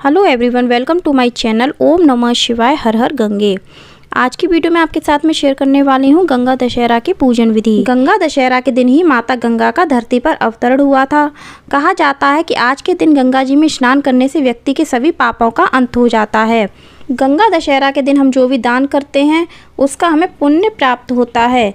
Hello everyone, welcome to my channel ओम नमः शिवाय हर हर गंगे। आज की वीडियो में आपके साथ में शेयर करने वाली हूँ गंगा दशहरा की पूजन विधि। गंगा दशहरा के दिन ही माता गंगा का धरती पर अवतरण हुआ था। कहा जाता है कि आज के दिन गंगा जी में स्नान करने से व्यक्ति के सभी पापों का अंत हो जाता है। गंगा दशहरा के दिन हम जो भी दान करते हैं उसका हमें पुण्य प्राप्त होता है।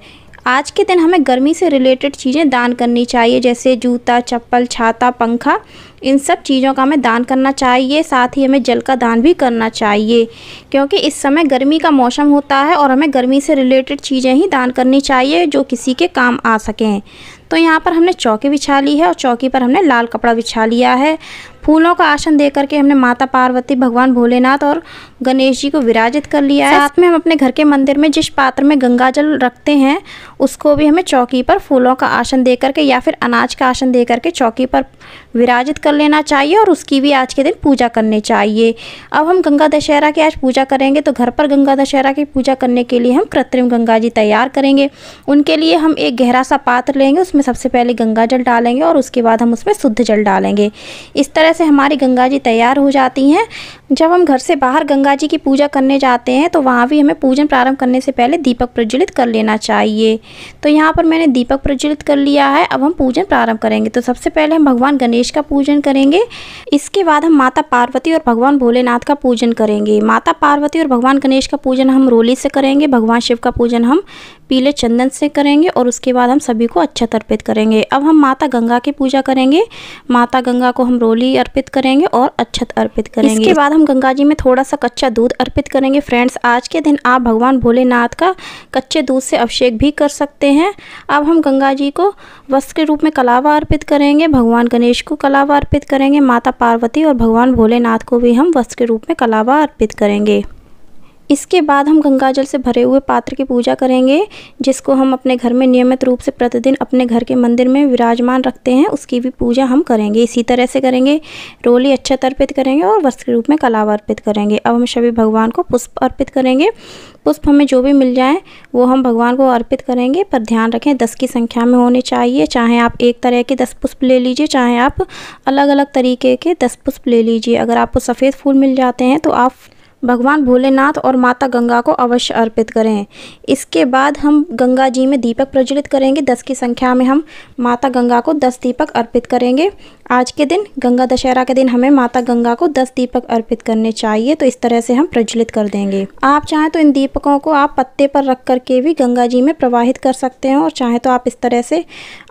आज के दिन हमें गर्मी से रिलेटेड चीज़ें दान करनी चाहिए, जैसे जूता, चप्पल, छाता, पंखा, इन सब चीज़ों का हमें दान करना चाहिए। साथ ही हमें जल का दान भी करना चाहिए, क्योंकि इस समय गर्मी का मौसम होता है और हमें गर्मी से रिलेटेड चीज़ें ही दान करनी चाहिए जो किसी के काम आ सकें। तो यहाँ पर हमने चौकी बिछा ली है और चौकी पर हमने लाल कपड़ा बिछा लिया है। फूलों का आसन दे करके हमने माता पार्वती, भगवान भोलेनाथ और गणेश जी को विराजित कर लिया है। साथ में हम अपने घर के मंदिर में जिस पात्र में गंगा जल रखते हैं उसको भी हमें चौकी पर फूलों का आसन दे करके या फिर अनाज का आसन दे करके चौकी पर विराजित कर लेना चाहिए और उसकी भी आज के दिन पूजा करनी चाहिए। अब हम गंगा दशहरा की आज पूजा करेंगे, तो घर पर गंगा दशहरा की पूजा करने के लिए हम कृत्रिम गंगा जी तैयार करेंगे। उनके लिए हम एक गहरा सा पात्र लेंगे, उसमें सबसे पहले गंगा जल डालेंगे और उसके बाद हम उसमें शुद्ध जल डालेंगे। इस तरह से हमारी गंगा जी तैयार हो जाती हैं। जब हम घर से बाहर गंगा जी की पूजा करने जाते हैं तो वहाँ भी हमें पूजन प्रारंभ करने से पहले दीपक प्रज्वलित कर लेना चाहिए। तो यहाँ पर मैंने दीपक प्रज्वलित कर लिया है। अब हम पूजन प्रारंभ करेंगे। तो सबसे पहले हम भगवान गणेश का पूजन करेंगे। इसके बाद हम माता पार्वती और भगवान भोलेनाथ का पूजन करेंगे। माता पार्वती और भगवान गणेश का पूजन हम रोली से करेंगे। भगवान शिव का पूजन हम पीले चंदन से करेंगे और उसके बाद हम सभी को अक्षत अर्पित करेंगे। अब हम माता गंगा की पूजा करेंगे। माता गंगा को हम रोली अर्पित करेंगे और अक्षत अर्पित करेंगे। इसके बाद हम गंगा जी में थोड़ा सा कच्चा दूध अर्पित करेंगे। फ्रेंड्स, आज के दिन आप भगवान भोलेनाथ का कच्चे दूध से अभिषेक भी कर सकते हैं। अब हम गंगा जी को वस्त्र के रूप में कलावा अर्पित करेंगे। भगवान गणेश को कलावा अर्पित करेंगे। माता पार्वती और भगवान भोलेनाथ को भी हम वस्त्र के रूप में कलावा अर्पित करेंगे। इसके बाद हम गंगा जल से भरे हुए पात्र की पूजा करेंगे, जिसको हम अपने घर में नियमित रूप से प्रतिदिन अपने घर के मंदिर में विराजमान रखते हैं। उसकी भी पूजा हम करेंगे। इसी तरह से करेंगे। रोली अक्षत अर्पित करेंगे और वस्त्र के रूप में कलावा अर्पित करेंगे। अब हम सभी भगवान को पुष्प अर्पित करेंगे। पुष्प हमें जो भी मिल जाए वो हम भगवान को अर्पित करेंगे, पर ध्यान रखें 10 की संख्या में होने चाहिए। चाहे आप एक तरह के 10 पुष्प ले लीजिए, चाहे आप अलग अलग तरीके के 10 पुष्प ले लीजिए। अगर आपको सफ़ेद फूल मिल जाते हैं तो आप भगवान भोलेनाथ और माता गंगा को अवश्य अर्पित करें। इसके बाद हम गंगा जी में दीपक प्रज्वलित करेंगे। 10 की संख्या में हम माता गंगा को 10 दीपक अर्पित करेंगे। आज के दिन गंगा दशहरा के दिन हमें माता गंगा को 10 दीपक अर्पित करने चाहिए। तो इस तरह से हम प्रज्वलित कर देंगे। आप चाहें तो इन दीपकों को आप पत्ते पर रख करके भी गंगा जी में प्रवाहित कर सकते हैं, और चाहें तो आप इस तरह से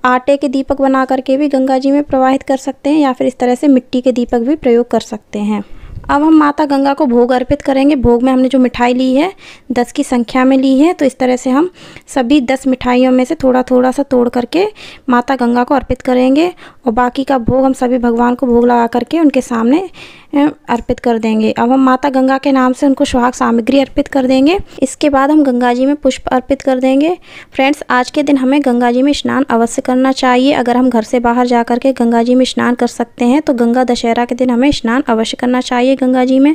आटे के दीपक बना करके भी गंगा जी में प्रवाहित कर सकते हैं, या फिर इस तरह से मिट्टी के दीपक भी प्रयोग कर सकते हैं। अब हम माता गंगा को भोग अर्पित करेंगे। भोग में हमने जो मिठाई ली है 10 की संख्या में ली है। तो इस तरह से हम सभी 10 मिठाइयों में से थोड़ा थोड़ा सा तोड़ करके माता गंगा को अर्पित करेंगे, और बाकी का भोग हम सभी भगवान को भोग लगा करके उनके सामने अर्पित कर देंगे। अब हम माता गंगा के नाम से उनको सुहाग सामग्री अर्पित कर देंगे। इसके बाद हम गंगा जी में पुष्प अर्पित कर देंगे। फ्रेंड्स, आज के दिन हमें गंगा जी में स्नान अवश्य करना चाहिए। अगर हम घर से बाहर जा कर के गंगा जी में स्नान कर सकते हैं तो गंगा दशहरा के दिन हमें स्नान अवश्य करना चाहिए गंगा जी में।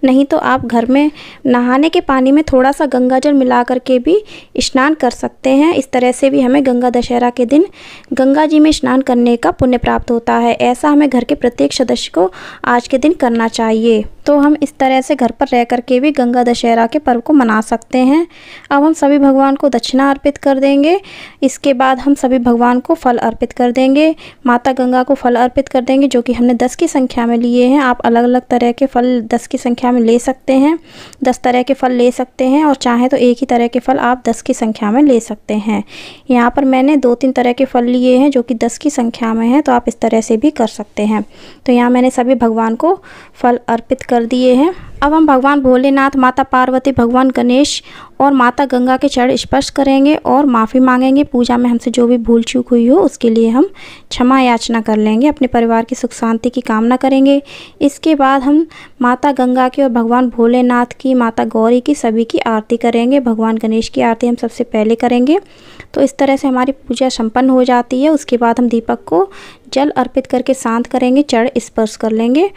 नहीं तो आप घर में नहाने के पानी में थोड़ा सा गंगा जल मिला करके भी स्नान कर सकते हैं। इस तरह से भी हमें गंगा दशहरा के दिन गंगा जी में स्नान करने का पुण्य प्राप्त होता है। ऐसा हमें घर के प्रत्येक सदस्य को आज के दिन करना चाहिए। तो हम इस तरह से घर पर रह करके भी गंगा दशहरा के पर्व को मना सकते हैं। अब हम सभी भगवान को दक्षिणा अर्पित कर देंगे। इसके बाद हम सभी भगवान को फल अर्पित कर देंगे। माता गंगा को फल अर्पित कर देंगे, जो कि हमने 10 की संख्या में लिए हैं। आप अलग अलग तरह के फल 10 की संख्या में ले सकते हैं। 10 तरह के फल ले सकते हैं, और चाहे तो एक ही तरह के फल आप 10 की संख्या में ले सकते हैं। यहाँ पर मैंने 2-3 तरह के फल लिए हैं जो कि 10 की संख्या में हैं, तो आप इस तरह से भी कर सकते हैं। तो यहाँ मैंने सभी भगवान को फल अर्पित कर दिए हैं। अब हम भगवान भोलेनाथ, माता पार्वती, भगवान गणेश और माता गंगा के चरण स्पर्श करेंगे और माफ़ी मांगेंगे। पूजा में हमसे जो भी भूल चूक हुई हो उसके लिए हम क्षमा याचना कर लेंगे। अपने परिवार की सुख शांति की कामना करेंगे। इसके बाद हम माता गंगा की और भगवान भोलेनाथ की, माता गौरी की, सभी की आरती करेंगे। भगवान गणेश की आरती हम सबसे पहले करेंगे। तो इस तरह से हमारी पूजा संपन्न हो जाती है। उसके बाद हम दीपक को जल अर्पित करके शांत करेंगे, चरण स्पर्श कर लेंगे।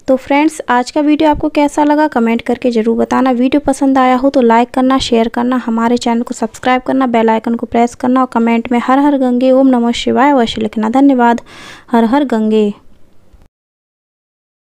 तो फ्रेंड्स, आज का वीडियो आपको कैसा लगा कमेंट करके ज़रूर बताना। वीडियो पसंद आया हो तो लाइक करना, शेयर करना, हमारे चैनल को सब्सक्राइब करना, बेल आइकन को प्रेस करना, और कमेंट में हर हर गंगे ओम नमः शिवाय अवश्य लिखना। धन्यवाद। हर हर गंगे।